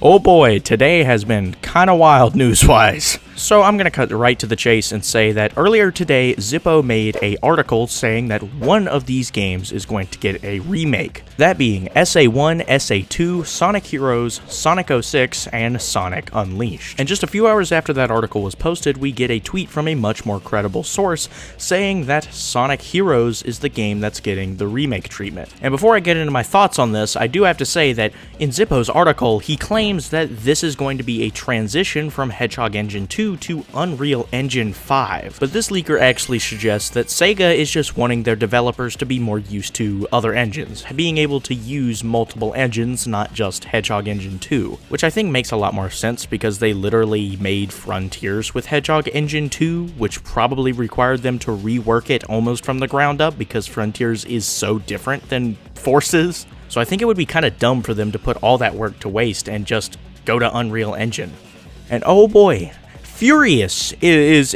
Oh boy, today has been kinda wild news-wise. So I'm gonna cut right to the chase and say that earlier today, Zippo made an article saying that one of these games is going to get a remake. That being SA1, SA2, Sonic Heroes, Sonic 06, and Sonic Unleashed. And just a few hours after that article was posted, we get a tweet from a much more credible source saying that Sonic Heroes is the game that's getting the remake treatment. And before I get into my thoughts on this, I do have to say that in Zippo's article, he claims that this is going to be a transition from Hedgehog Engine 2 to Unreal Engine 5. But this leaker actually suggests that Sega is just wanting their developers to be more used to other engines, being able to use multiple engines, not just Hedgehog Engine 2, which I think makes a lot more sense because they literally made Frontiers with Hedgehog Engine 2, which probably required them to rework it almost from the ground up because Frontiers is so different than Forces. So I think it would be kind of dumb for them to put all that work to waste and just go to Unreal Engine. And oh boy, Furious is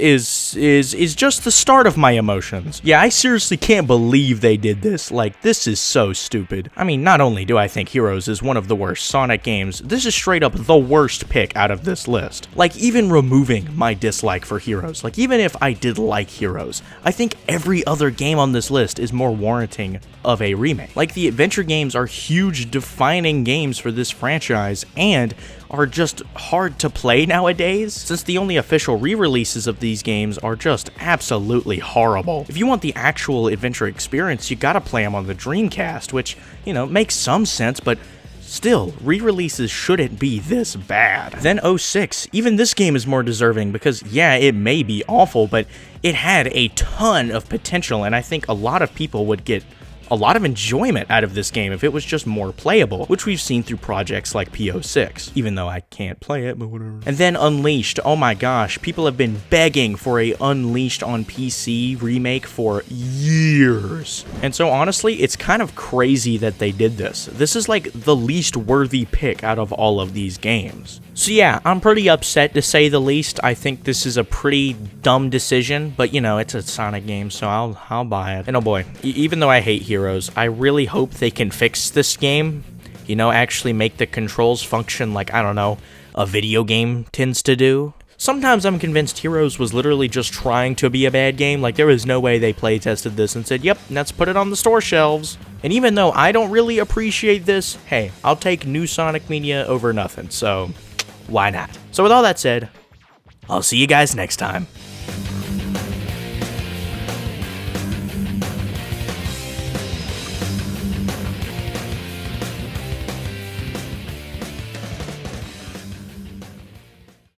just the start of my emotions. Yeah, I seriously can't believe they did this. Like, this is so stupid. I mean, not only do I think Heroes is one of the worst Sonic games, this is straight up the worst pick out of this list. Like, even removing my dislike for Heroes, like, even if I did like Heroes, I think every other game on this list is more warranting of a remake. Like, the adventure games are huge defining games for this franchise, and are just hard to play nowadays, since the only official re-releases of these games are just absolutely horrible. If you want the actual adventure experience, you gotta play them on the Dreamcast, which, you know, makes some sense, but still, re-releases shouldn't be this bad. Then 06, even this game is more deserving because, yeah, it may be awful, but it had a ton of potential, and I think a lot of people would get a lot of enjoyment out of this game if it was just more playable, which we've seen through projects like PO6, even though I can't play it, but whatever. And then Unleashed, oh my gosh, people have been begging for a Unleashed on PC remake for years. And so honestly, it's kind of crazy that they did this. This is like the least worthy pick out of all of these games. So yeah, I'm pretty upset to say the least. I think this is a pretty dumb decision, but you know, it's a Sonic game, so I'll buy it. And oh boy, even though I hate Heroes, I really hope they can fix this game. You know, actually make the controls function like, I don't know, a video game tends to do. Sometimes I'm convinced Heroes was literally just trying to be a bad game. Like, there is no way they play tested this and said, yep, let's put it on the store shelves. And even though I don't really appreciate this, hey, I'll take new Sonic media over nothing, so why not? So with all that said, I'll see you guys next time.